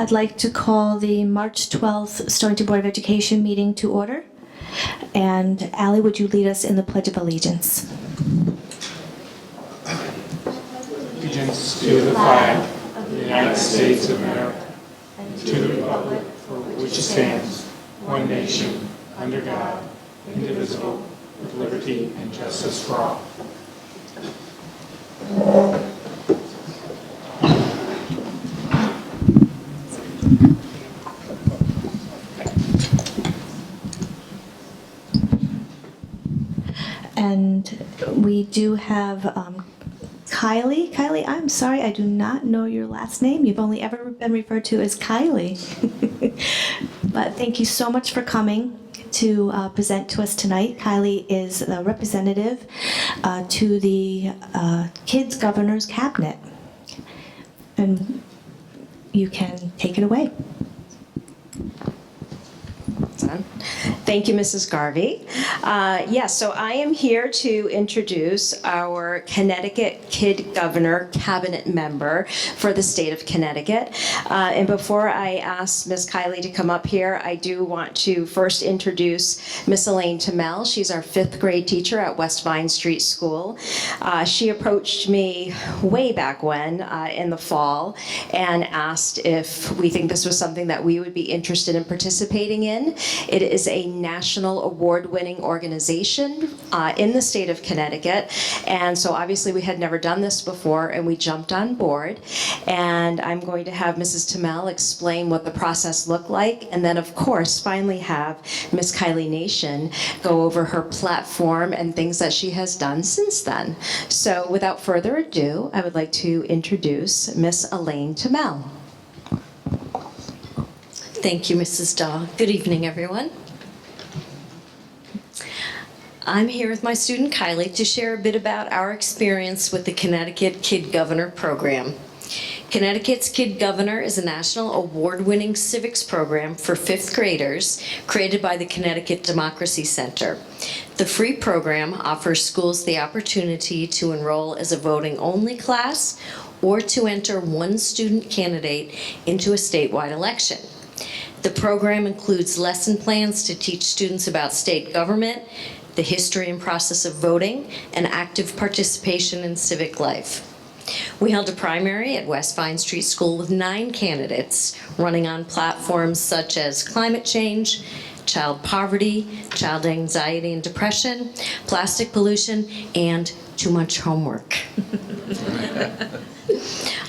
I'd like to call the March 12th Stonington Board of Education meeting to order. And Allie, would you lead us in the Pledge of Allegiance? Allegiance to the flag of the United States of America, and to the republic for which it stands, one nation, under God, indivisible, with liberty and justice for all. And we do have Kylie. Kylie, I'm sorry, I do not know your last name. You've only ever been referred to as Kylie. But thank you so much for coming to present to us tonight. Kylie is the representative to the Kids Governor's Cabinet. And you can take it away. Thank you, Mrs. Garvey. Yes, so I am here to introduce our Connecticut Kid Governor Cabinet member for the state of Connecticut. And before I ask Ms. Kylie to come up here, I do want to first introduce Miss Elaine Tamel. She's our 5th grade teacher at West Vine Street School. She approached me way back when in the fall and asked if we think this was something that we would be interested in participating in. It is a national award-winning organization in the state of Connecticut. And so obviously we had never done this before, and we jumped on board. And I'm going to have Mrs. Tamel explain what the process looked like, and then of course finally have Miss Kylie Nation go over her platform and things that she has done since then. So without further ado, I would like to introduce Miss Elaine Tamel. Thank you, Mrs. Daw. Good evening, everyone. I'm here with my student Kylie to share a bit about our experience with the Connecticut Kid Governor program. Connecticut's Kid Governor is a national award-winning civics program for 5th graders created by the Connecticut Democracy Center. The free program offers schools the opportunity to enroll as a voting-only class or to enter one student candidate into a statewide election. The program includes lesson plans to teach students about state government, the history and process of voting, and active participation in civic life. We held a primary at West Vine Street School with 9 candidates running on platforms such as climate change, child poverty, child anxiety and depression, plastic pollution, and too much homework.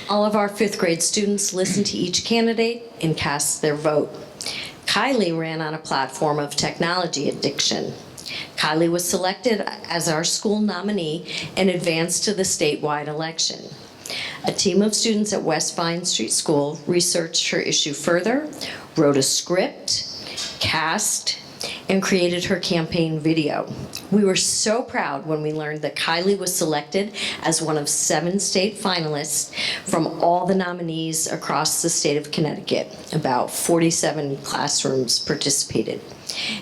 All of our 5th grade students listened to each candidate and cast their vote. Kylie ran on a platform of technology addiction. Kylie was selected as our school nominee and advanced to the statewide election. A team of students at West Vine Street School researched her issue further, wrote a script, cast, and created her campaign video. We were so proud when we learned that Kylie was selected as one of 7 state finalists from all the nominees across the state of Connecticut. About 47 classrooms participated.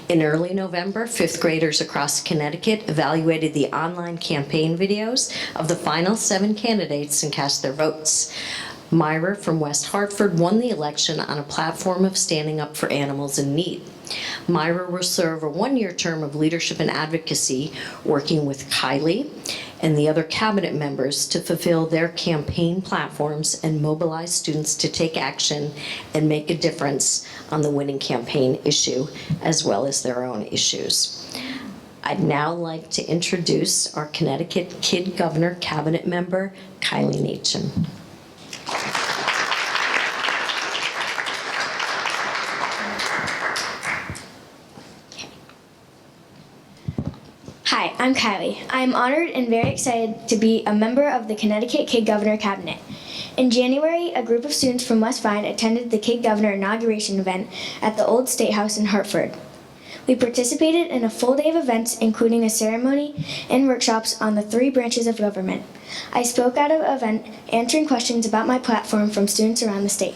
In early November, 5th graders across Connecticut evaluated the online campaign videos of the final 7 candidates and cast their votes. Myra from West Hartford won the election on a platform of standing up for animals in need. Myra will serve a 1-year term of leadership and advocacy, working with Kylie and the other cabinet members to fulfill their campaign platforms and mobilize students to take action and make a difference on the winning campaign issue, as well as their own issues. I'd now like to introduce our Connecticut Kid Governor Cabinet member, Kylie Nation. Hi, I'm Kylie. I am honored and very excited to be a member of the Connecticut Kid Governor Cabinet. In January, a group of students from West Vine attended the Kid Governor inauguration event at the Old State House in Hartford. We participated in a full day of events, including a ceremony and workshops on the 3 branches of government. I spoke at an event answering questions about my platform from students around the state.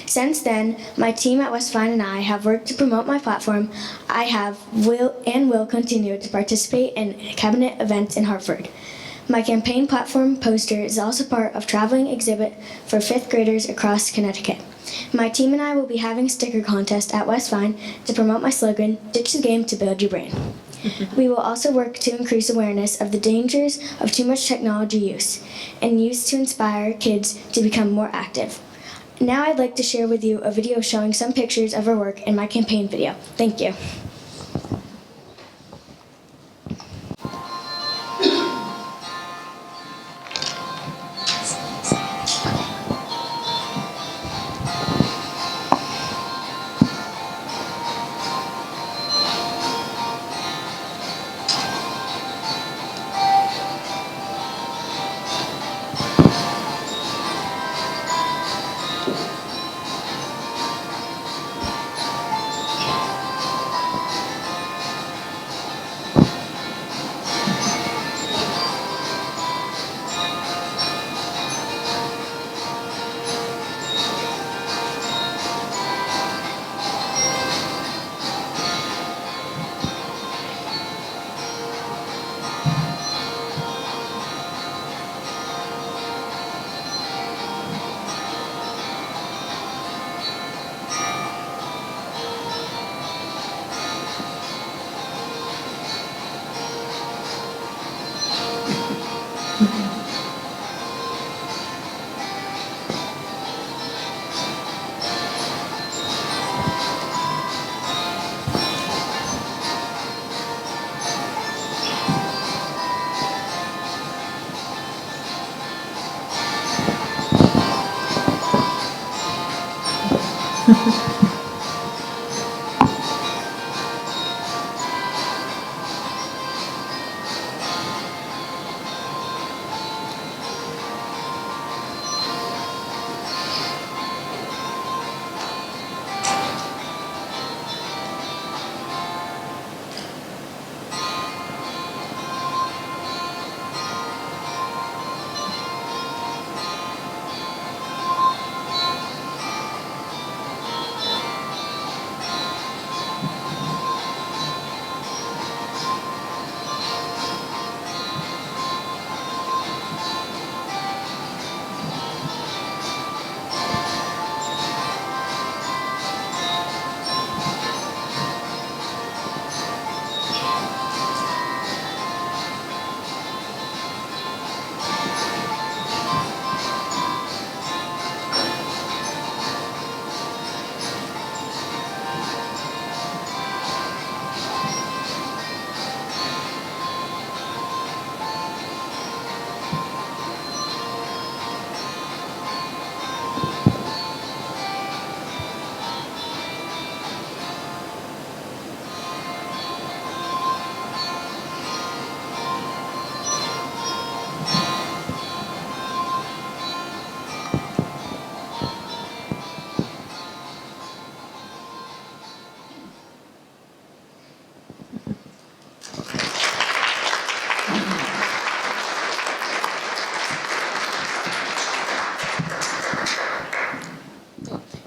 Since then, my team at West Vine and I have worked to promote my platform. I will continue to participate in cabinet events in Hartford. My campaign platform poster is also part of a traveling exhibit for 5th graders across Connecticut. My team and I will be having a sticker contest at West Vine to promote my slogan, Ditch the Game to Build Your Brain. We will also work to increase awareness of the dangers of too much technology use and use to inspire kids to become more active. Now I'd like to share with you a video showing some pictures of our work in my campaign video. Thank you.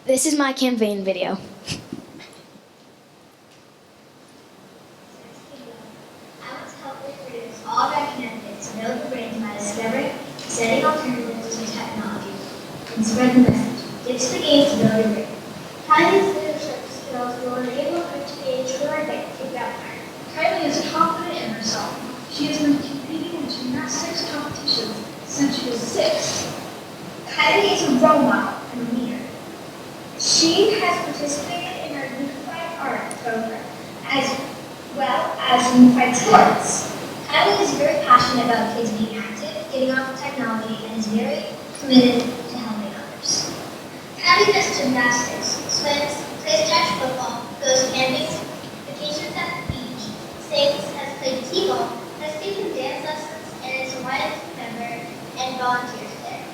This is my campaign video. I want to help recruit all of our candidates to build the brains by discovering, setting alternatives to technology, and spread the message. Ditch the game to build your brain. Kylie's leadership skills will enable her to be a true advantage governor. Kylie is confident in herself. She has been competing in gymnastics competitions since she was 6. Kylie is a role model and a leader. She has participated in our Unified Art program as well as Unified Sports. Kylie is very passionate about kids being active, getting off of technology, and is very committed to helping others. Kylie does gymnastics, swims, plays touch football, goes camping, vacations at the beach, sings, has played t-ball, has taken dance lessons, and is a YMCA member and volunteers there.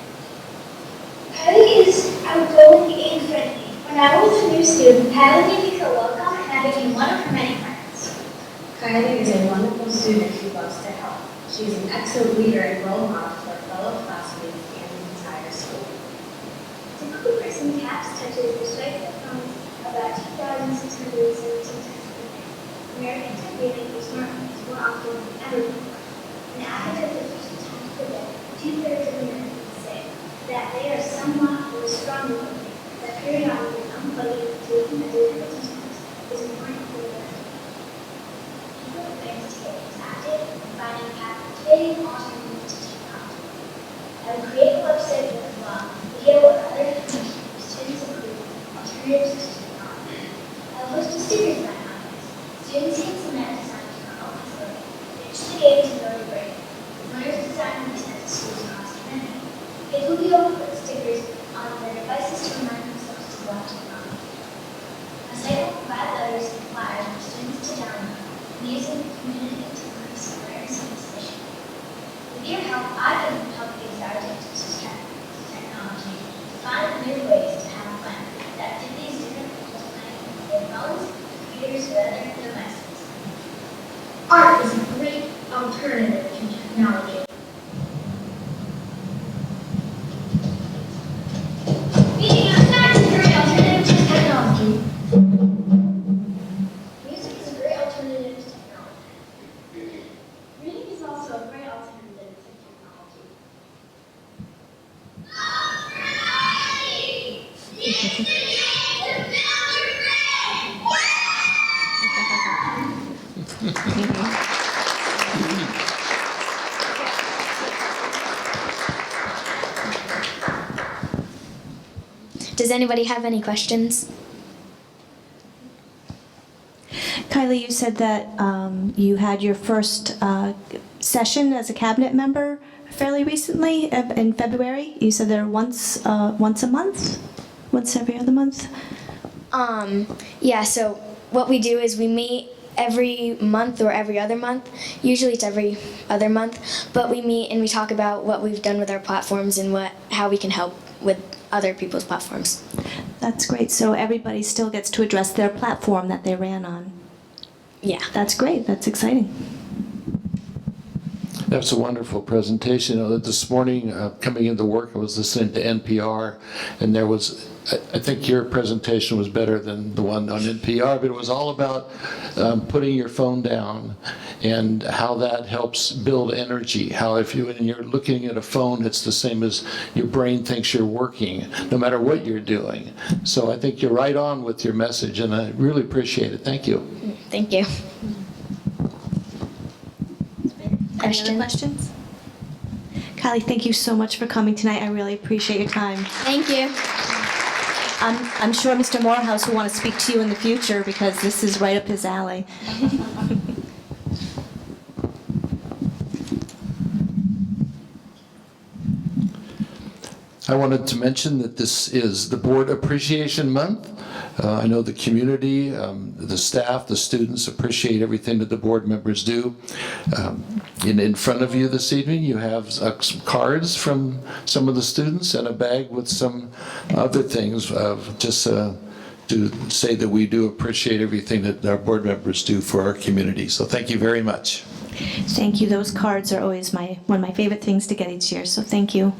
Kylie is outgoing and friendly. When I was a new student, Kylie made me feel welcome and I became one of her many friends. Kylie is a wonderful student who loves to help. She is an excellent leader and role model for fellow classmates and the entire school. Typical person caps touches the strength of phones about 2,617 times per day. Americans are reading their smartphones more often than ever before. An average of 50 times per day, 2/3 of Americans say that they are somewhat or strongly believe that period Art is a great alternative to technology. Reading outside is a great alternative to technology. Music is a great alternative to technology. Reading is also a great alternative to technology. Does anybody have any questions? Kylie, you said that you had your first session as a cabinet member fairly recently in February. You said they're once a month, once every other month. Yeah, so what we do is we meet every month or every other month. Usually it's every other month, but we meet and we talk about what we've done with our platforms and how we can help with other people's platforms. That's great. So everybody still gets to address their platform that they ran on. Yeah. That's great. That's exciting. That's a wonderful presentation. You know, this morning, coming into work, I was listening to NPR, and there was, I think your presentation was better than the one on NPR, but it was all about putting your phone down and how that helps build energy. How when you're looking at a phone, it's the same as your brain thinks you're working, no matter what you're doing. So I think you're right on with your message, and I really appreciate it. Thank you. Thank you. Any other questions? Kylie, thank you so much for coming tonight. I really appreciate your time. Thank you. I'm sure Mr. Morehouse will want to speak to you in the future because this is right up his alley. I wanted to mention that this is the Board Appreciation Month. I know the community, the staff, the students appreciate everything that the board members do. In front of you this evening, you have some cards from some of the students and a bag with some other things, just to say that we do appreciate everything that our board members do for our community. So thank you very much. Thank you. Those cards are always one of my favorite things to get each year, so thank you.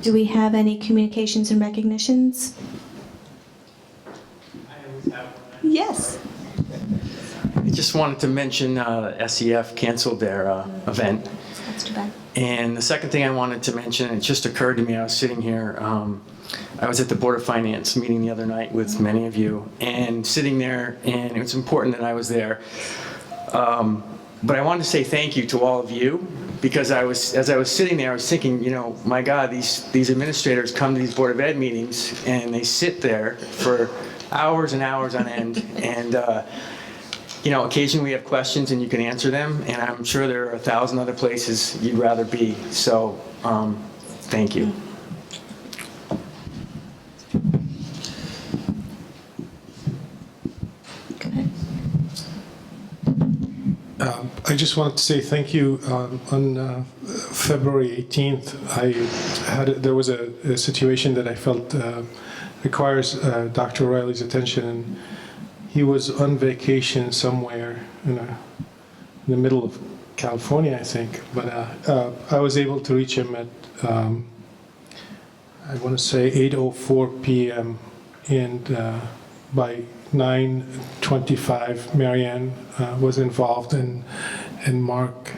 Do we have any communications and recognitions? I always have one. Yes. I just wanted to mention SEF canceled their event. That's too bad. And the second thing I wanted to mention, it just occurred to me, I was sitting here, I was at the Board of Finance meeting the other night with many of you, and sitting there, and it was important that I was there. But I wanted to say thank you to all of you, because as I was sitting there, I was thinking, you know, my God, these administrators come to these Board of Ed meetings, and they sit there for hours and hours on end, and you know, occasionally we have questions and you can answer them, and I'm sure there are 1,000 other places you'd rather be. So, thank you. I just wanted to say thank you. On February 18th, there was a situation that I felt requires Dr. O'Reilly's attention, and he was on vacation somewhere in the middle of California, I think. But I was able to reach him at, I want to say 8:04 p.m. and by 9:25, Marianne was involved, and Mark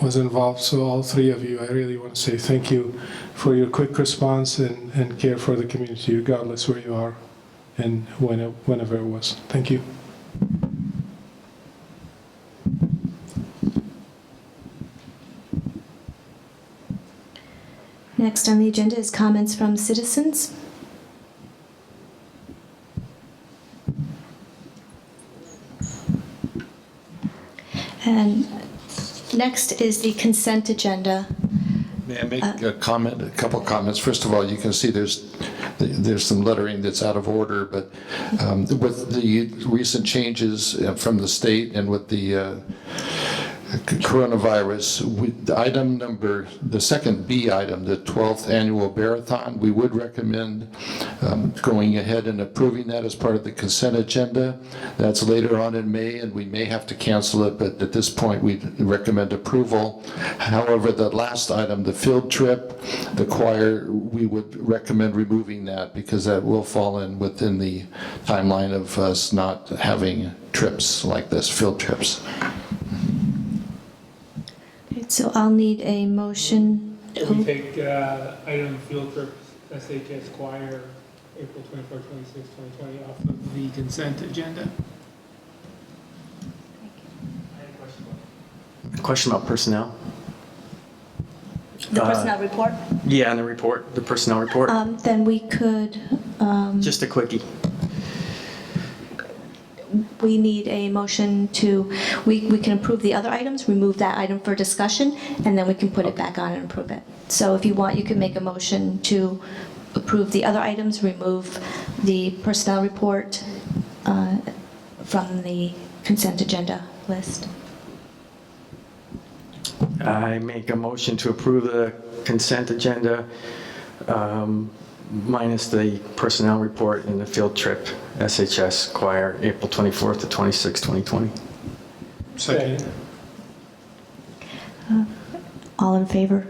was involved. So all three of you, I really want to say thank you for your quick response and care for the community, regardless where you are and whenever it was. Thank you. Next on the agenda is comments from citizens. And next is the consent agenda. May I make a comment, a couple comments? First of all, you can see there's some lettering that's out of order, but with the recent changes from the state and with the coronavirus, the second B item, the 12th annual Marathon, we would recommend going ahead and approving that as part of the consent agenda. That's later on in May, and we may have to cancel it, but at this point, we recommend approval. However, the last item, the field trip, the choir, we would recommend removing that because that will fall in within the timeline of us not having trips like this, field trips. So I'll need a motion. We take item field trip SHS choir, April 24, 26, 2020 off of the consent agenda. A question about personnel? The personnel report? Yeah, and the personnel report. Then we could, Just a quickie. we need a motion to, we can approve the other items, remove that item for discussion, and then we can put it back on and approve it. So if you want, you can make a motion to approve the other items, remove the personnel report from the consent agenda list. I make a motion to approve the consent agenda minus the personnel report and the field trip SHS choir, April 24th to 26th, 2020. Second. All in favor?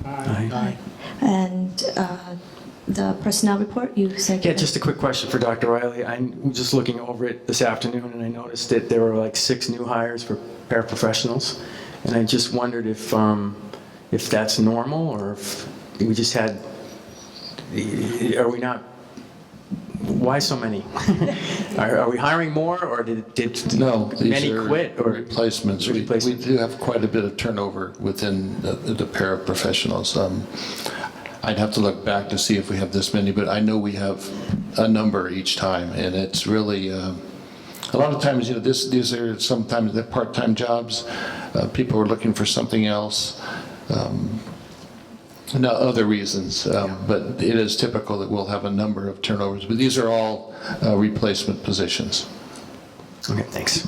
Aye. And the personnel report, you said? Yeah, just a quick question for Dr. Riley. I'm just looking over it this afternoon, and I noticed that there were like 6 new hires for paraprofessionals, and I just wondered if that's normal, or if we just had, are we not, why so many? Are we hiring more, or did No, these many are quit? Or replacements. We do have quite a bit of turnover within the paraprofessionals. I'd have to look back to see if we have this many, but I know we have a number each time, and it's really, a lot of times, these are sometimes the part-time jobs. People are looking for something else. No other reasons, but it is typical that we'll have a number of turnovers, but these are all replacement positions. Okay, thanks.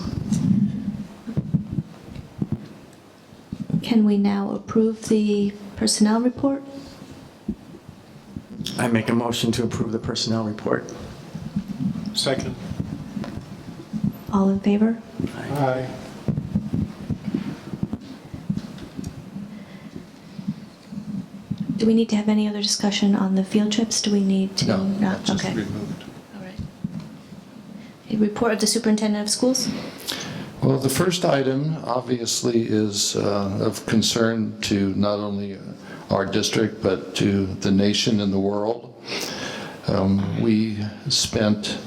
Can we now approve the personnel report? I make a motion to approve the personnel report. Second. All in favor? Aye. Do we need to have any other discussion on the field trips? Do we need to? No, not? that's just Okay. removed. All right. A report of the superintendent of schools? Well, the first item obviously is of concern to not only our district, but to the nation and the world. We spent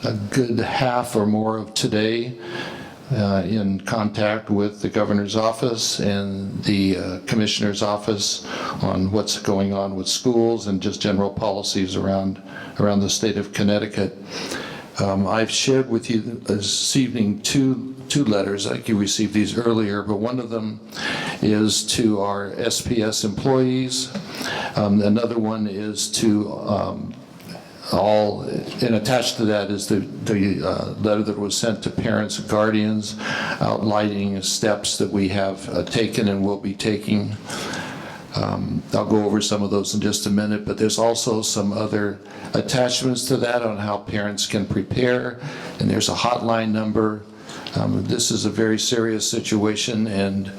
a good half or more of today in contact with the governor's office and the commissioner's office on what's going on with schools and just general policies around the state of Connecticut. I've shared with you this evening two letters. I think you received these earlier, but one of them is to our SPS employees. Another one is to all, and attached to that is the letter that was sent to parents and guardians outlining steps that we have taken and will be taking. I'll go over some of those in just a minute, but there's also some other attachments to that on how parents can prepare, and there's a hotline number. This is a very serious situation, and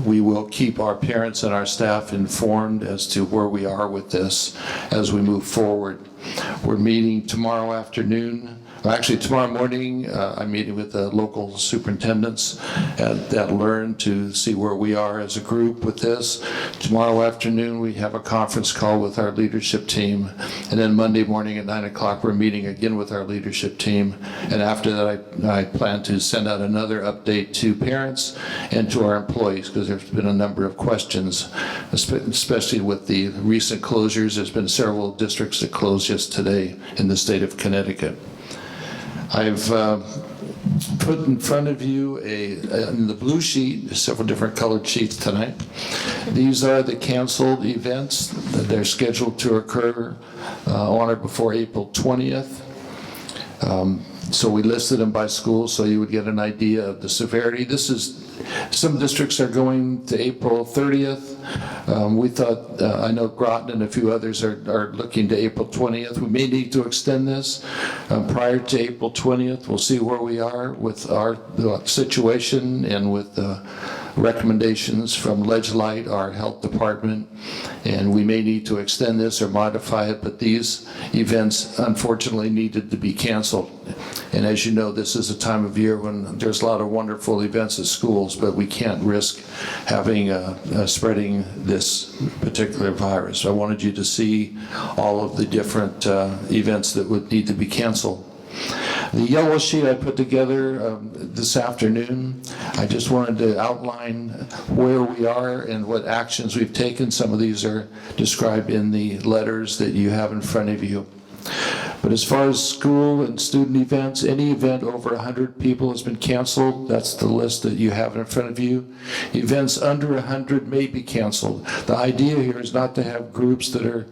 we will keep our parents and our staff informed as to where we are with this as we move forward. We're meeting tomorrow afternoon. Well, actually, tomorrow morning, I'm meeting with the local superintendents at Learn to see where we are as a group with this. Tomorrow afternoon, we have a conference call with our leadership team. And then Monday morning at 9 o'clock, we're meeting again with our leadership team. And after that, I plan to send out another update to parents and to our employees, because there's been a number of questions, especially with the recent closures. There's been several districts that closed just today in the state of Connecticut. I've put in front of you in the blue sheet, several different colored sheets tonight. These are the canceled events that they're scheduled to occur on or before April 20th. So we listed them by school so you would get an idea of the severity. This is some districts are going to April 30th. We thought, I know Groton and a few others are looking to April 20th. We may need to extend this prior to April 20th. We'll see where we are with our situation and with recommendations from Ledgelight, our health department, and we may need to extend this or modify it, but these events unfortunately needed to be canceled. And as you know, this is a time of year when there's a lot of wonderful events at schools, but we can't risk having spreading this particular virus. I wanted you to see all of the different events that would need to be canceled. The yellow sheet I put together this afternoon, I just wanted to outline where we are and what actions we've taken. Some of these are described in the letters that you have in front of you. But as far as school and student events, any event over 100 people has been canceled. That's the list that you have in front of you. Events under 100 may be canceled. The idea here is not to have groups that are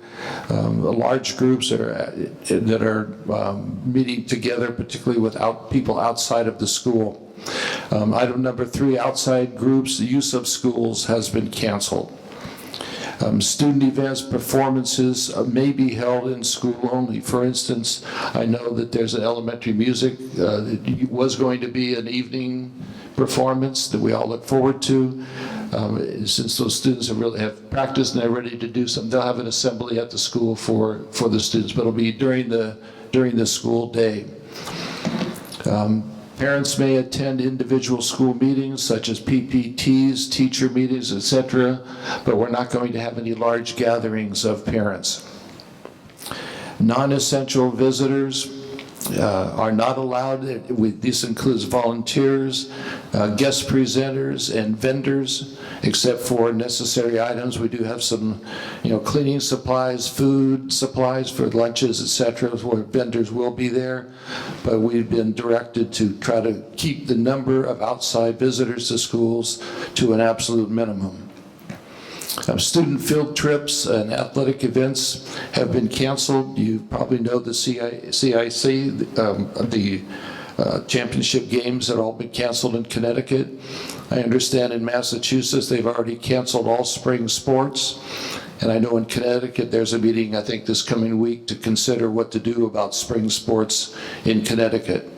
large groups that are meeting together, particularly without people outside of the school. Item number 3, outside groups, the use of schools has been canceled. Student events, performances may be held in school only. For instance, I know that there's an elementary music, it was going to be an evening performance that we all look forward to. Since those students have practiced and they're ready to do something, they'll have an assembly at the school for the students, but it'll be during the school day. Parents may attend individual school meetings such as PPTs, teacher meetings, etc., but we're not going to have any large gatherings of parents. Non-essential visitors are not allowed. This includes volunteers, guest presenters, and vendors, except for necessary items. We do have some, cleaning supplies, food supplies for lunches, etc., where vendors will be there. But we've been directed to try to keep the number of outside visitors to schools to an absolute minimum. Student field trips and athletic events have been canceled. You probably know the CIC, the championship games have all been canceled in Connecticut. I understand in Massachusetts they've already canceled all spring sports. And I know in Connecticut there's a meeting, I think, this coming week to consider what to do about spring sports in Connecticut.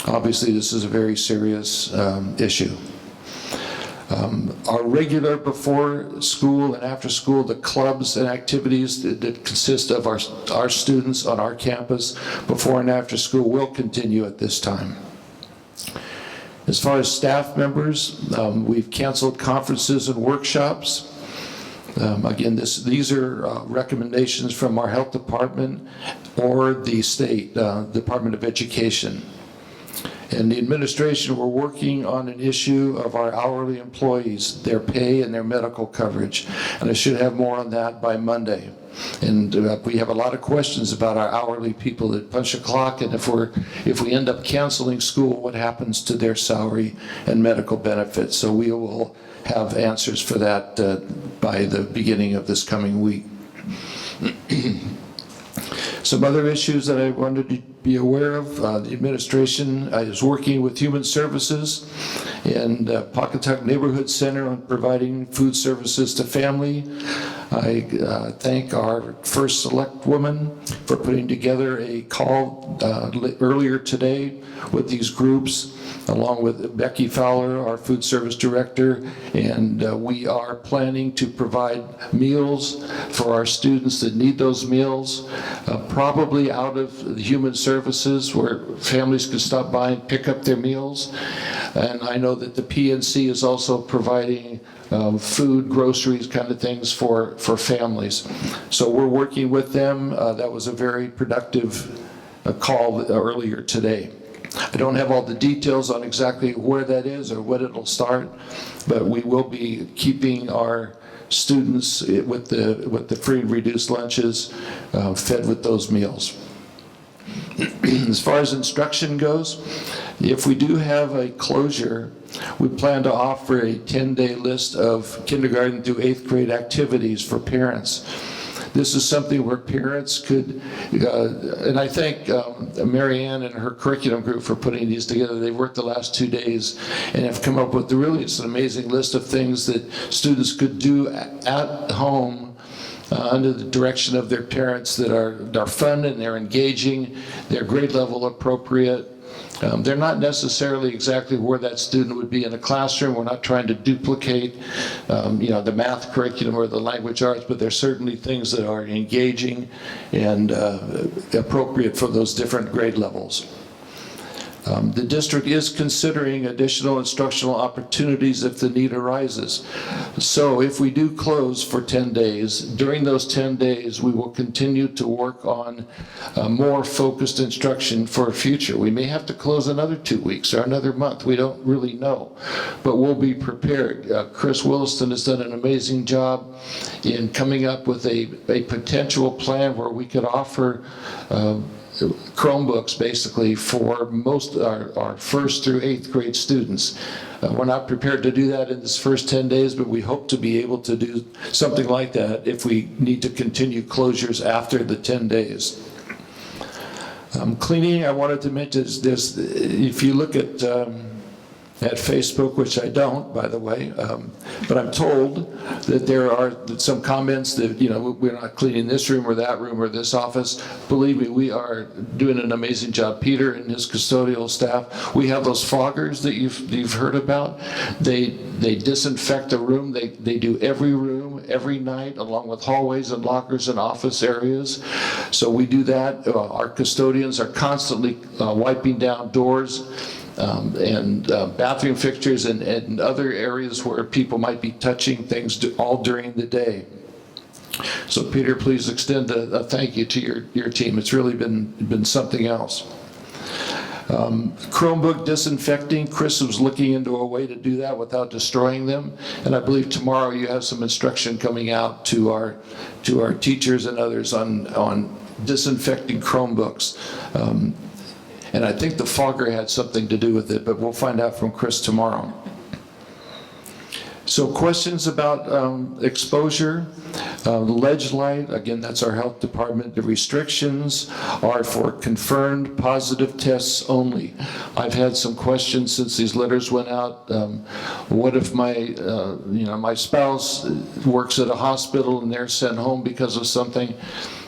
Obviously, this is a very serious issue. Our regular before school and after school, the clubs and activities that consist of our students on our campus before and after school will continue at this time. As far as staff members, we've canceled conferences and workshops. Again, these are recommendations from our health department or the state Department of Education. And the administration, we're working on an issue of our hourly employees, their pay and their medical coverage. And I should have more on that by Monday. And we have a lot of questions about our hourly people that punch a clock, and if we end up canceling school, what happens to their salary and medical benefits? So we will have answers for that by the beginning of this coming week. Some other issues that I wanted to be aware of, the administration is working with Human Services and Pawcatcuk Neighborhood Center on providing food services to family. I thank our first select woman for putting together a call earlier today with these groups, along with Becky Fowler, our food service director, and we are planning to provide meals for our students that need those meals, probably out of the Human Services where families can stop by and pick up their meals. And I know that the PNC is also providing food, groceries, kind of things for families. So we're working with them. That was a very productive call earlier today. I don't have all the details on exactly where that is or when it'll start, but we will be keeping our students with the free and reduced lunches fed with those meals. As far as instruction goes, if we do have a closure, we plan to offer a 10-day list of kindergarten through 8th grade activities for parents. This is something where parents could, and I thank Mary Ann and her curriculum group for putting these together. They've worked the last 2 days and have come up with really it's an amazing list of things that students could do at home under the direction of their parents that are fun and they're engaging, they're grade level appropriate. They're not necessarily exactly where that student would be in a classroom. We're not trying to duplicate, the math curriculum or the language arts, but there's certainly things that are engaging and appropriate for those different grade levels. The district is considering additional instructional opportunities if the need arises. So if we do close for 10 days, during those 10 days, we will continue to work on more focused instruction for the future. We may have to close another 2 weeks or another month. We don't really know, but we'll be prepared. Chris Williston has done an amazing job in coming up with a potential plan where we could offer Chromebooks basically for most our 1st through 8th grade students. We're not prepared to do that in this first 10 days, but we hope to be able to do something like that if we need to continue closures after the 10 days. Cleaning, I wanted to mention this, if you look at Facebook, which I don't, by the way, but I'm told that there are some comments that, we're not cleaning this room or that room or this office. Believe me, we are doing an amazing job. Peter and his custodial staff, we have those foggers that you've heard about. They disinfect a room. They do every room, every night, along with hallways and lockers and office areas. So we do that. Our custodians are constantly wiping down doors, and bathroom fixtures and other areas where people might be touching things all during the day. So Peter, please extend a thank you to your team. It's really been something else. Chromebook disinfecting, Chris was looking into a way to do that without destroying them. And I believe tomorrow you have some instruction coming out to our teachers and others on disinfecting Chromebooks. And I think the fogger had something to do with it, but we'll find out from Chris tomorrow. So questions about exposure, ledge light, again, that's our health department. The restrictions are for confirmed positive tests only. I've had some questions since these letters went out. What if my spouse works at a hospital and they're sent home because of something?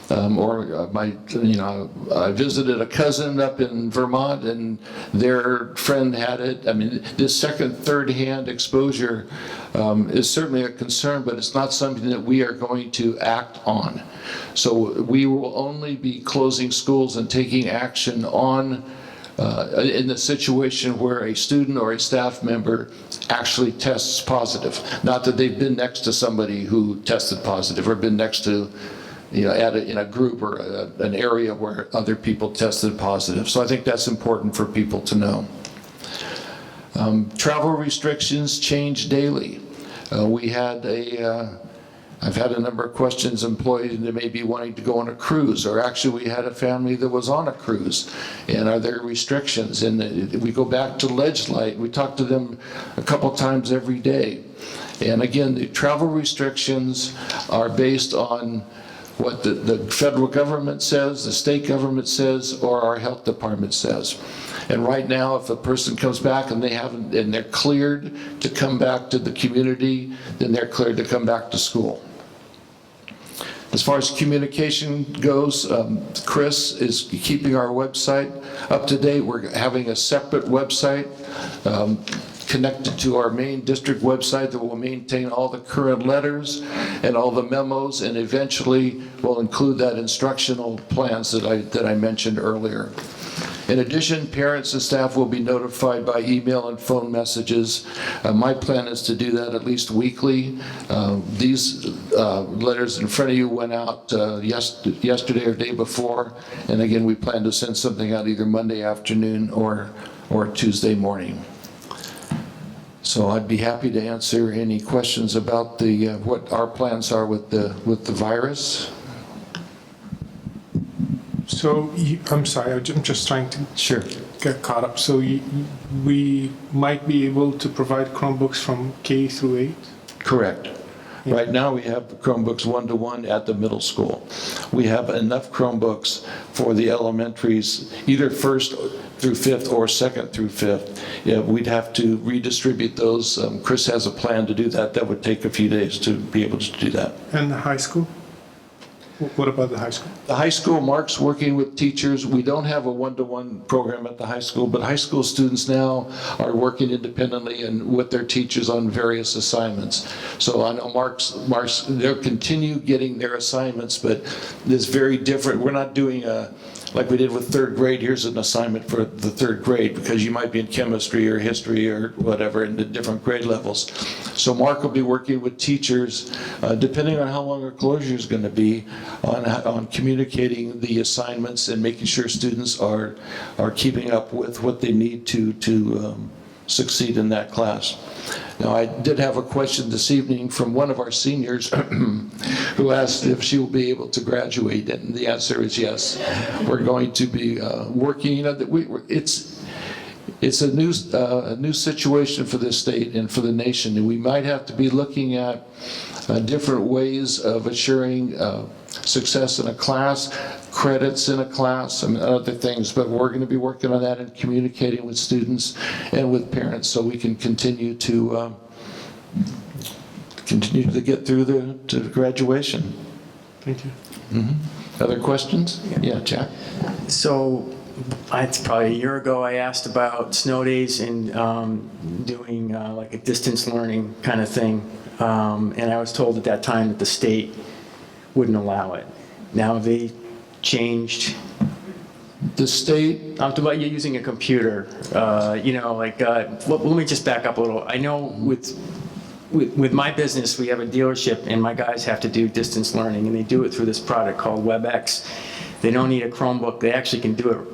I visited a cousin up in Vermont and their friend had it. I mean, this second, third-hand exposure is certainly a concern, but it's not something that we are going to act on. So we will only be closing schools and taking action on in the situation where a student or a staff member actually tests positive. Not that they've been next to somebody who tested positive or been next to in a group or an area where other people tested positive. So I think that's important for people to know. Travel restrictions change daily. I've had a number of questions, employees that may be wanting to go on a cruise, or actually we had a family that was on a cruise, and are there restrictions? And we go back to Ledge Light, we talk to them a couple times every day. And again, the travel restrictions are based on what the federal government says, the state government says, or our health department says. And right now, if a person comes back and they're cleared to come back to the community, then they're cleared to come back to school. As far as communication goes, Chris is keeping our website up to date. We're having a separate website connected to our main district website that will maintain all the current letters and all the memos, and eventually will include that instructional plans that I mentioned earlier. In addition, parents and staff will be notified by email and phone messages. My plan is to do that at least weekly. These letters in front of you went out yesterday or day before, and again, we plan to send something out either Monday afternoon or Tuesday morning. So I'd be happy to answer any questions about what our plans are with the virus. So, I'm sorry, I'm just trying to get caught up. So we might be able to provide Chromebooks from K through 8? Correct. Right now, we have Chromebooks one-to-one at the middle school. We have enough Chromebooks for the elementaries, either first through fifth or second through fifth. Yeah, we'd have to redistribute those. Chris has a plan to do that. That would take a few days to be able to do that. And the high school? What about the high school? The high school, Mark's working with teachers. We don't have a one-to-one program at the high school, but high school students now are working independently and with their teachers on various assignments. So I know they'll continue getting their assignments, but it's very different. We're not doing like we did with third grade. Here's an assignment for the third grade, because you might be in chemistry or history or whatever in the different grade levels. So Mark will be working with teachers, depending on how long our closure is going to be, on communicating the assignments and making sure students are keeping up with what they need to succeed in that class. Now, I did have a question this evening from one of our seniors who asked if she will be able to graduate, and the answer is yes. We're going to be working. It's a new situation for this state and for the nation, and we might have to be looking at different ways of assuring success in a class, credits in a class, and other things, but we're going to be working on that and communicating with students and with parents so we can continue to get through to graduation. Thank you. Mm-hmm. Other questions? Yeah, Jack? So it's probably a year ago I asked about snow days and doing like a distance learning kind of thing. And I was told at that time that the state wouldn't allow it. Now have they changed? The state? I'm talking about you using a computer. Let me just back up a little. I know with my business, we have a dealership and my guys have to do distance learning, and they do it through this product called WebEx. They don't need a Chromebook. They actually can do it.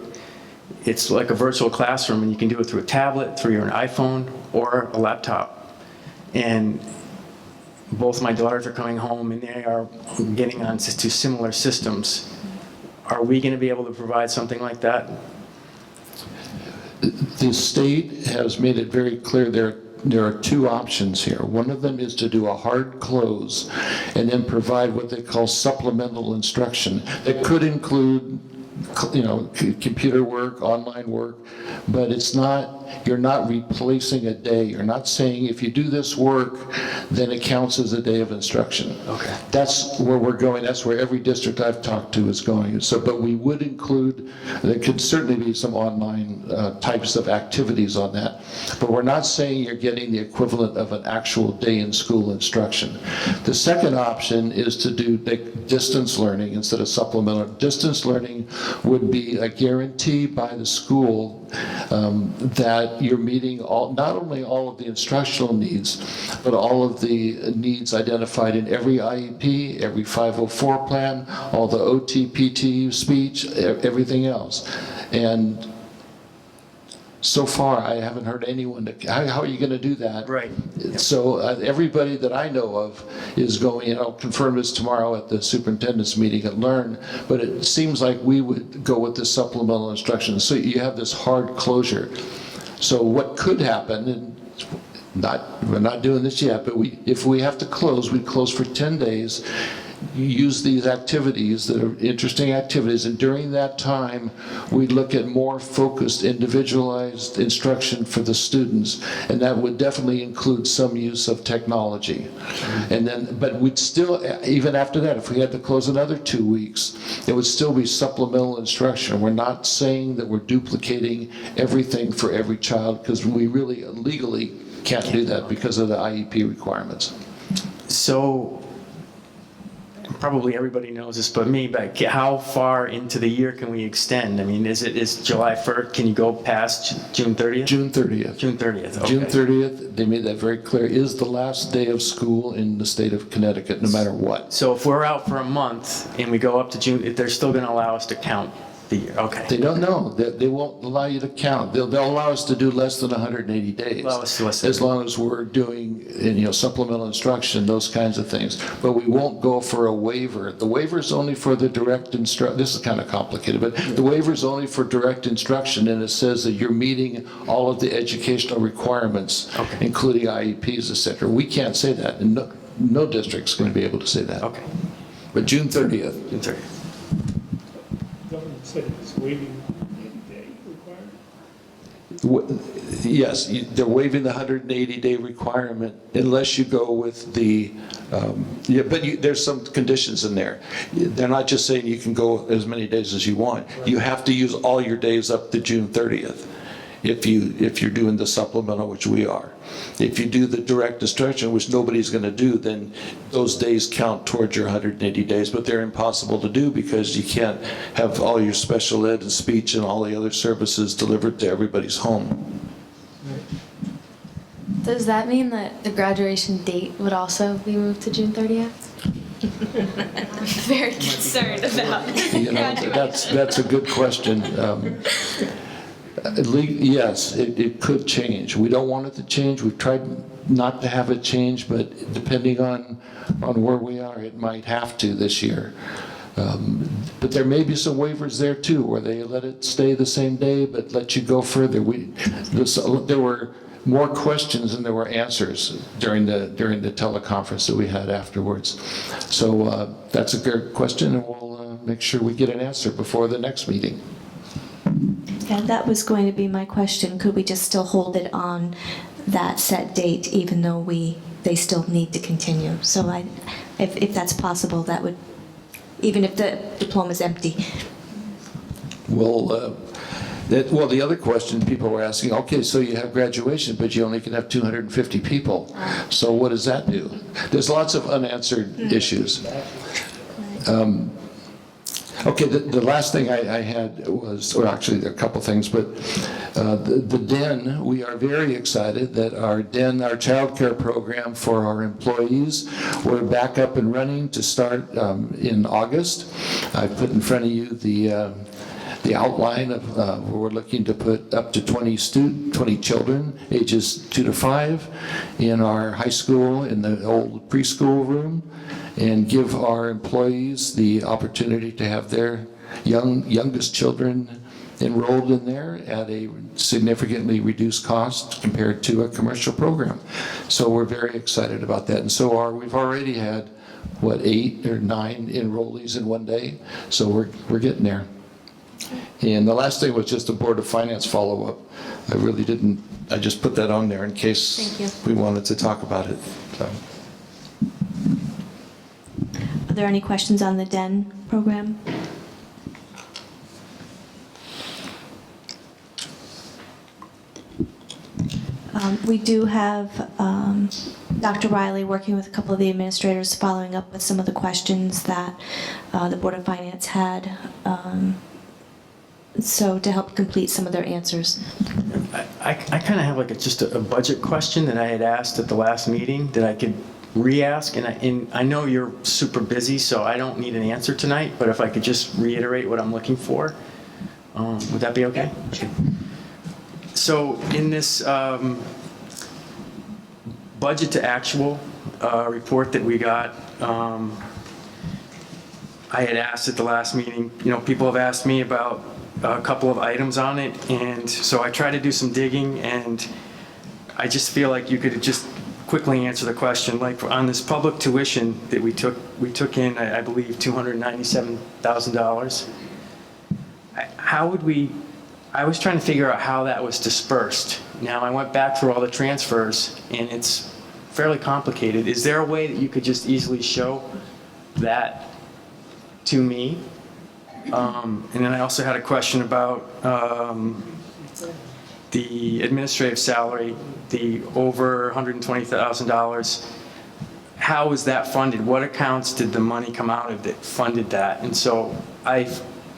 It's like a virtual classroom, and you can do it through a tablet, through your iPhone, or a laptop. And both my daughters are coming home, and they are getting on to similar systems. Are we going to be able to provide something like that? The state has made it very clear there are two options here. One of them is to do a hard close and then provide what they call supplemental instruction. That could include, computer work, online work, but you're not replacing a day. You're not saying if you do this work, then it counts as a day of instruction. Okay. That's where we're going. That's where every district I've talked to is going. So, but we would include, there could certainly be some online types of activities on that. But we're not saying you're getting the equivalent of an actual day in school instruction. The second option is to do distance learning instead of supplemental. Distance learning would be a guarantee by the school that you're meeting not only all of the instructional needs, but all of the needs identified in every IEP, every 504 plan, all the OT, PT, speech, everything else. And so far, I haven't heard anyone, how are you going to do that? Right. So everybody that I know of is going, and I'll confirm this tomorrow at the superintendent's meeting at Learn, but it seems like we would go with this supplemental instruction. So you have this hard closure. So what could happen, and we're not doing this yet, but if we have to close, we close for 10 days. You use these activities that are interesting activities, and during that time we look at more focused, individualized instruction for the students, and that would definitely include some use of technology. And then, but we'd still, even after that, if we had to close another 2 weeks, it would still be supplemental instruction. We're not saying that we're duplicating everything for every child, because we really legally can't do that because of the IEP requirements. So probably everybody knows this but me, but how far into the year can we extend? I mean, is July 1st, can you go past June 30th? June 30th. June 30th, okay. June 30th, they made that very clear, is the last day of school in the state of Connecticut, no matter what. So if we're out for a month and we go up to June, they're still going to allow us to count the year? Okay. They don't know. They won't allow you to count. They'll allow us to do less than 180 days. Allow us to less than- as long as we're doing supplemental instruction, those kinds of things. But we won't go for a waiver. The waiver is only for the direct instruction. This is kind of complicated, but the waiver is only for direct instruction, and it says that you're meeting all of the educational requirements, including IEPs, et cetera. We can't say that. And no district's going to be able to say that. Okay. But June 30th. June 30th. Governor said it's waiving the 80-day requirement. Yes, they're waiving the 180-day requirement unless you go with the, there's some conditions in there. They're not just saying you can go as many days as you want. You have to use all your days up to June 30th if you're doing the supplemental, which we are. If you do the direct instruction, which nobody's going to do, then those days count towards your 180 days, but they're impossible to do because you can't have all your special ed and speech and all the other services delivered to everybody's home. Does that mean that the graduation date would also be moved to June 30th? I'm very concerned about That's a good question. Yes, it could change. We don't want it to change. We've tried not to have it change, but depending on where we are, it might have to this year. But there may be some waivers there too, where they let it stay the same day, but let you go further. There were more questions than there were answers during the teleconference that we had afterwards. So that's a good question, and we'll make sure we get an answer before the next meeting. Yeah, that was going to be my question. Could we just still hold it on that set date, even though they still need to continue? So if that's possible, that would, even if the diploma is empty. Well, the other question people were asking, okay, so you have graduation, but you only can have 250 people. So what does that do? There's lots of unanswered issues. Okay, the last thing I had was, or actually there are a couple things, but the DEN, we are very excited that our DEN, our child care program for our employees, we're back up and running to start in August. I put in front of you the outline of where we're looking to put up to 20 children, ages 2 to 5, in our high school, in the old preschool room, and give our employees the opportunity to have their youngest children enrolled in there at a significantly reduced cost compared to a commercial program. So we're very excited about that. And so we've already had, 8 or 9 enrollees in one day. So we're getting there. And the last thing was just a Board of Finance follow-up. I just put that on there in case we wanted to talk about it. So. Are there any questions on the DEN program? We do have Dr. Riley working with a couple of the administrators, following up with some of the questions that the Board of Finance had, so to help complete some of their answers. I kind of have just a budget question that I had asked at the last meeting that I could re-ask, and I know you're super busy, so I don't need an answer tonight, but if I could just reiterate what I'm looking for, would that be okay? Sure. So in this budget to actual report that we got, I had asked at the last meeting, people have asked me about a couple of items on it, and so I tried to do some digging, and I just feel like you could just quickly answer the question. Like on this public tuition that we took in, I believe, $297,000. I was trying to figure out how that was dispersed. Now I went back through all the transfers, and it's fairly complicated. Is there a way that you could just easily show that to me? And then I also had a question about the administrative salary, the over $120,000. How was that funded? What accounts did the money come out of that funded that? And so I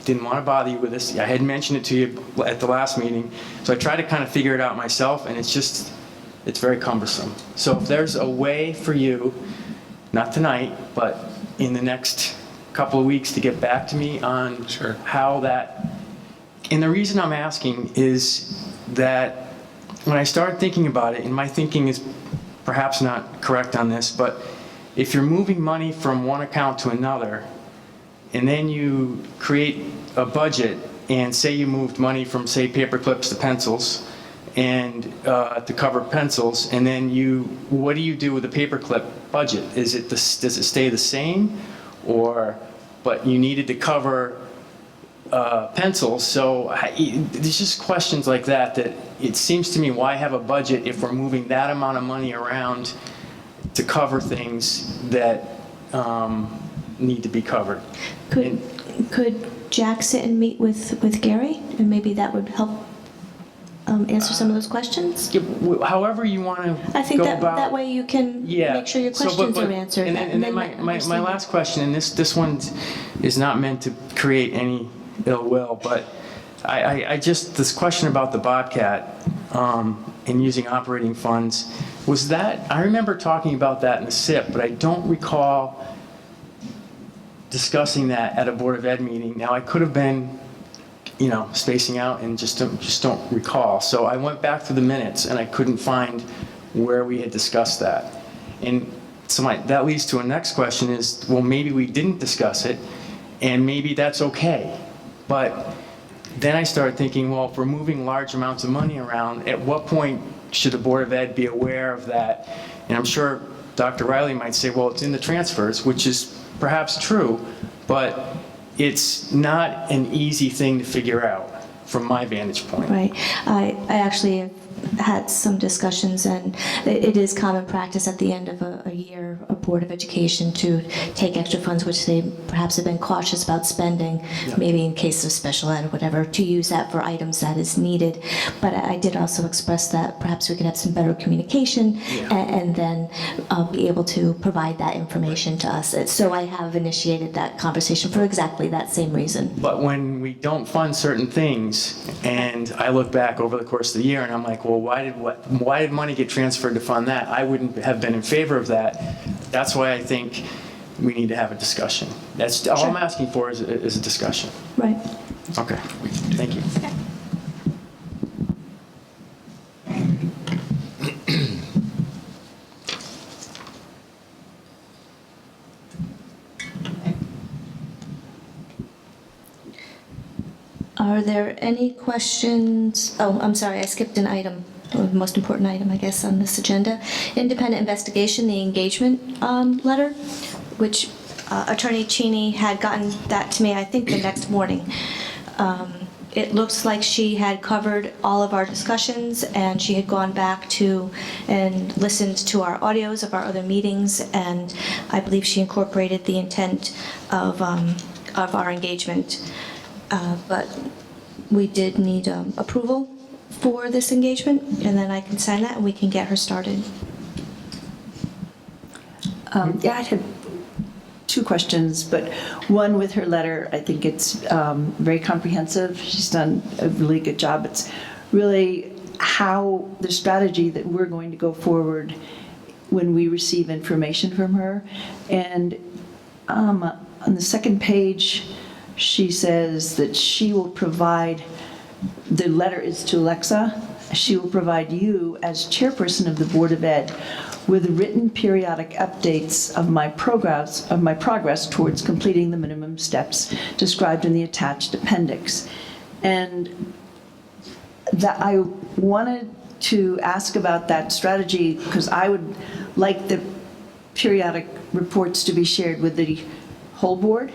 didn't want to bother you with this. I had mentioned it to you at the last meeting. So I tried to kind of figure it out myself, and it's very cumbersome. So if there's a way for you, not tonight, but in the next couple of weeks, to get back to me on how that, and the reason I'm asking is that when I started thinking about it, and my thinking is perhaps not correct on this, but if you're moving money from one account to another, and then you create a budget, and say you moved money from, say, paper clips to pencils, and to cover pencils, and then what do you do with the paperclip budget? Does it stay the same, but you needed to cover pencils? So there's just questions like that it seems to me, why have a budget if we're moving that amount of money around to cover things that need to be covered? Could Jack sit and meet with Gary, and maybe that would help answer some of those questions? However you want to I think go that about. that way you can make sure your questions are answered. And then my last question, and this one is not meant to create any ill will, but I just, this question about the Bobcat and using operating funds, I remember talking about that in the SIP, but I don't recall discussing that at a Board of Ed meeting. Now, I could have been, spacing out and just don't recall. So I went back through the minutes and I couldn't find where we had discussed that. And so that leads to a next question is, well, maybe we didn't discuss it, and maybe that's okay. But then I started thinking, well, if we're moving large amounts of money around, at what point should the Board of Ed be aware of that? And I'm sure Dr. Riley might say, well, it's in the transfers, which is perhaps true, but it's not an easy thing to figure out from my vantage point. Right. I actually have had some discussions, and it is common practice at the end of a year, a Board of Education to take extra funds, which they perhaps have been cautious about spending, maybe in case of special ed or whatever, to use that for items that is needed. But I did also express that perhaps we could have some better communication and then be able to provide that information to us. So I have initiated that conversation for exactly that same reason. But when we don't fund certain things, and I look back over the course of the year and I'm like, well, why did money get transferred to fund that? I wouldn't have been in favor of that. That's why I think we need to have a discussion. That's all I'm asking for is a discussion. Right. Okay. Thank you. Are there any questions? Oh, I'm sorry, I skipped an item, or the most important item, I guess, on this agenda. Independent investigation, the engagement letter, which Attorney Cheney had gotten that to me, I think, the next morning. It looks like she had covered all of our discussions, and she had gone back to and listened to our audios of our other meetings, and I believe she incorporated the intent of our engagement. But we did need approval for this engagement, and then I can sign that and we can get her started. Yeah, I had two questions, but one with her letter, I think it's very comprehensive. She's done a really good job. It's really how the strategy that we're going to go forward when we receive information from her. And on the second page, she says that she will provide, the letter is to Alexa, she will provide you as chairperson of the Board of Ed with written periodic updates of my progress towards completing the minimum steps described in the attached appendix. And that I wanted to ask about that strategy because I would like the periodic reports to be shared with the whole board.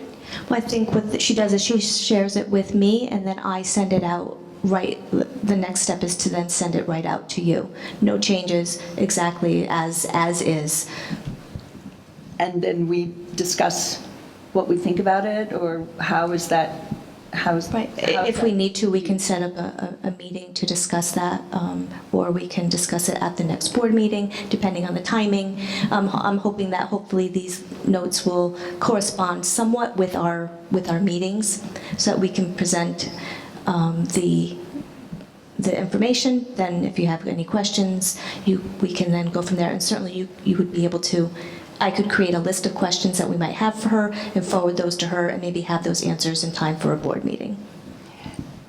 Well, I think what she does is she shares it with me, and then I send it out right. The next step is to then send it right out to you. No changes, exactly as is. And then we discuss what we think about it, or how is that? Right. If we need to, we can set up a meeting to discuss that, or we can discuss it at the next board meeting, depending on the timing. I'm hoping that hopefully these notes will correspond somewhat with our meetings, so that we can present the information. Then, if you have any questions, we can then go from there. And certainly, you would be able to. I could create a list of questions that we might have for her and forward those to her and maybe have those answers in time for a board meeting.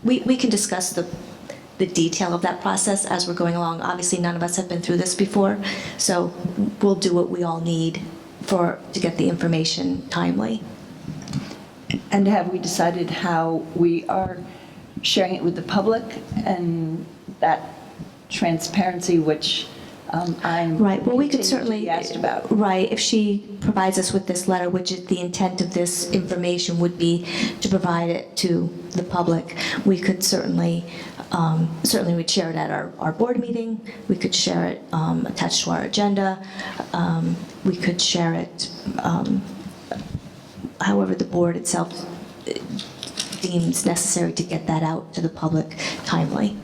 We can discuss the detail of that process as we're going along. Obviously, none of us have been through this before, so we'll do what we all need to get the information timely. And have we decided how we are sharing it with the public, and that transparency, which I'm Right, well, we could continue to be certainly, asked about. right, if she provides us with this letter, which is the intent of this information would be to provide it to the public, we could certainly, certainly we'd share it at our board meeting, we could share it attached to our agenda, we could share it however the board itself deems necessary to get that out to the public timely.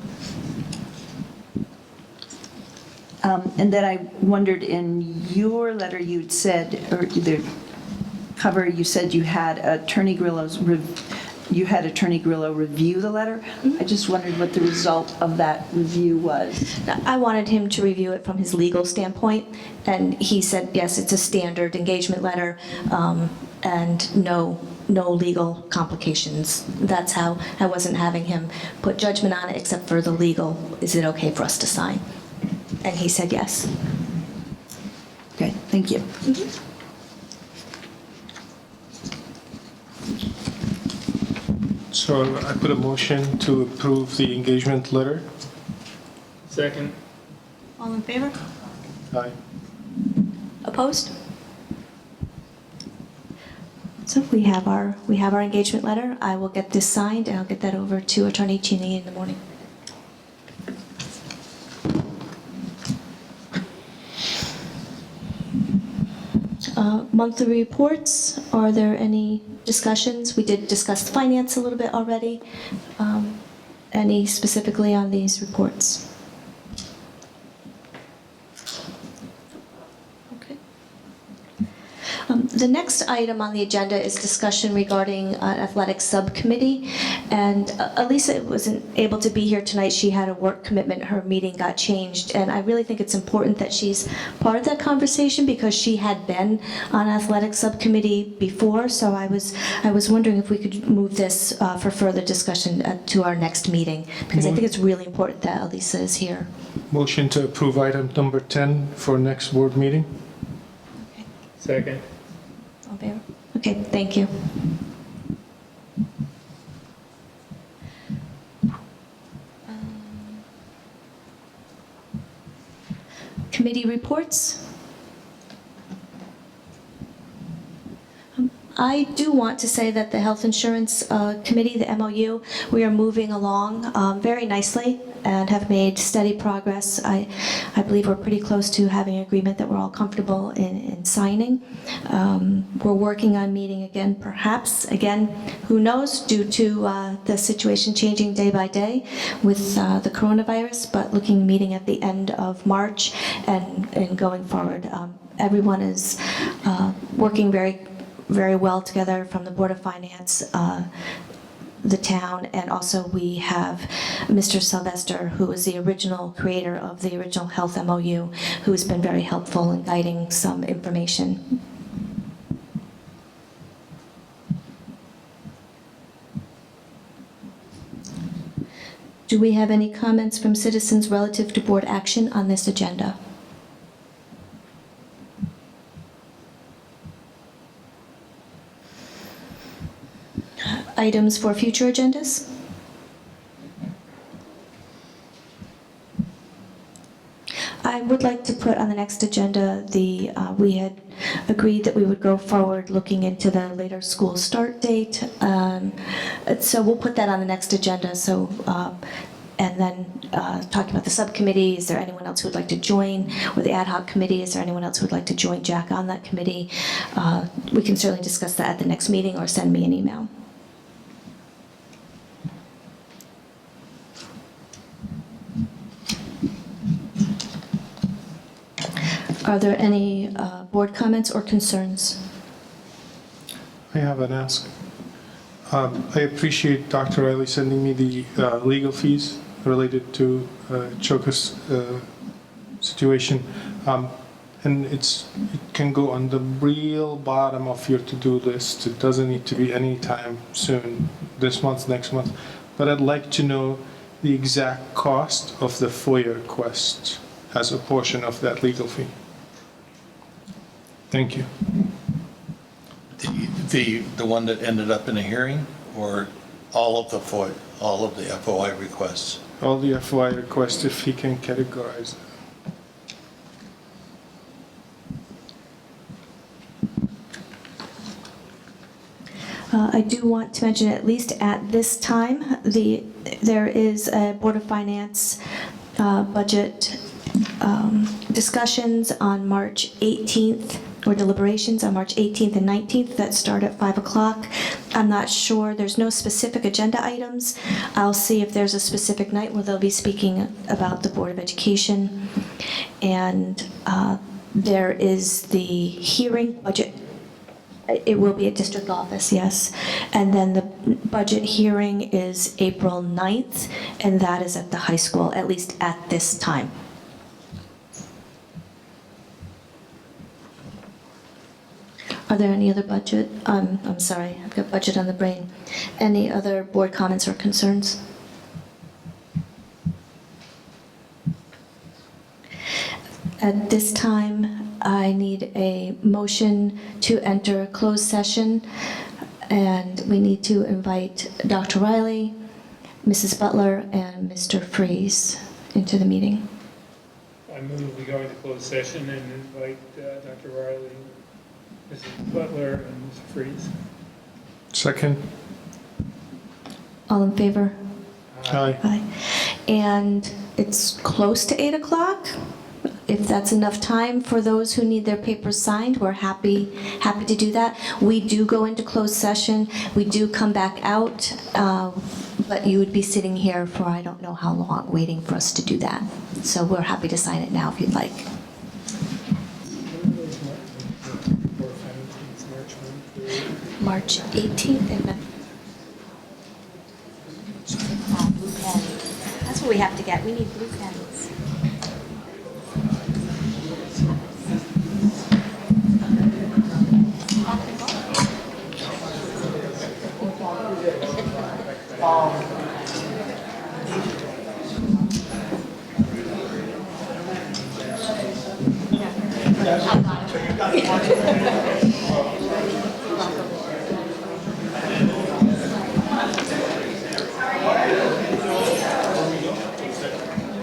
And then I wondered, in your letter, you'd said, or the cover, you said you had Attorney Grillo review the letter. I just wondered what the result of that review was. I wanted him to review it from his legal standpoint, and he said, yes, it's a standard engagement letter, and no legal complications. That's how I wasn't having him put judgment on it, except for the legal, is it okay for us to sign? And he said yes. Okay, thank you. So I put a motion to approve the engagement letter. Second. All in favor? Aye. Opposed? So we have our engagement letter. I will get this signed, and I'll get that over to Attorney Cheney in the morning. Monthly reports, are there any discussions? We did discuss finance a little bit already. Any specifically on these reports? Okay. The next item on the agenda is discussion regarding athletic subcommittee. And Elisa wasn't able to be here tonight. She had a work commitment. Her meeting got changed. And I really think it's important that she's part of that conversation because she had been on athletic subcommittee before. So I was wondering if we could move this for further discussion to our next meeting, because I think it's really important that Elisa is here. Motion to approve item number 10 for next board meeting. Second. All in favor? Okay, thank you. Committee reports. I do want to say that the Health Insurance Committee, the MOU, we are moving along very nicely and have made steady progress. I believe we're pretty close to having an agreement that we're all comfortable in signing. We're working on meeting again, perhaps, again, who knows, due to the situation changing day by day with the coronavirus, but meeting at the end of March and going forward. Everyone is working very well together from the Board of Finance, the town, and also we have Mr. Sylvester, who is the original creator of the original Health MOU, who has been very helpful in guiding some information. Do we have any comments from citizens relative to board action on this agenda? Items for future agendas? I would like to put on the next agenda we had agreed that we would go forward looking into the later school start date. So we'll put that on the next agenda. So, and then talking about the subcommittee, is there anyone else who would like to join? Or the ad hoc committee, is there anyone else who would like to join Jack on that committee? We can certainly discuss that at the next meeting or send me an email. Are there any board comments or concerns? I have an ask. I appreciate Dr. Riley sending me the legal fees related to Choka's situation. And it can go on the real bottom of your to-do list. It doesn't need to be any time soon, this month, next month. But I'd like to know the exact cost of the FOIA request as a portion of that legal fee. Thank you. The one that ended up in a hearing, or all of the FOI requests? All the FY request if he can categorize it. I do want to mention, at least at this time, there is a Board of Finance budget discussions on March 18th, or deliberations on March 18th and 19th that start at 5 o'clock. I'm not sure, there's no specific agenda items. I'll see if there's a specific night where they'll be speaking about the Board of Education. And there is the hearing, budget. It will be at district office, yes. And then the budget hearing is April 9th, and that is at the high school, at least at this time. Are there any other budget? I'm sorry, I've got budget on the brain. Any other board comments or concerns? At this time, I need a motion to enter a closed session, and we need to invite Dr. Riley, Mrs. Butler, and Mr. Freeze into the meeting. I move we go into closed session and invite Dr. Riley, Mrs. Butler, and Mr. Freeze. Second. All in favor? Aye. Aye. And it's close to 8 o'clock. If that's enough time for those who need their papers signed, we're happy to do that. We do go into closed session. We do come back out, but you would be sitting here for I don't know how long, waiting for us to do that. So we're happy to sign it now if you'd like. March 18th and blue pen. That's what we have to get. We need blue pens.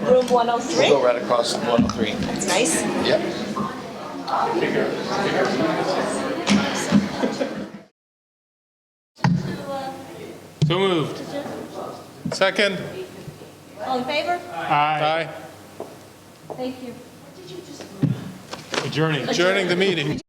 Room 103? We'll go right across 103. That's nice. Yep. So moved. Second. All in favor? Aye. Thank you. Adjourning. Adjourning the meeting.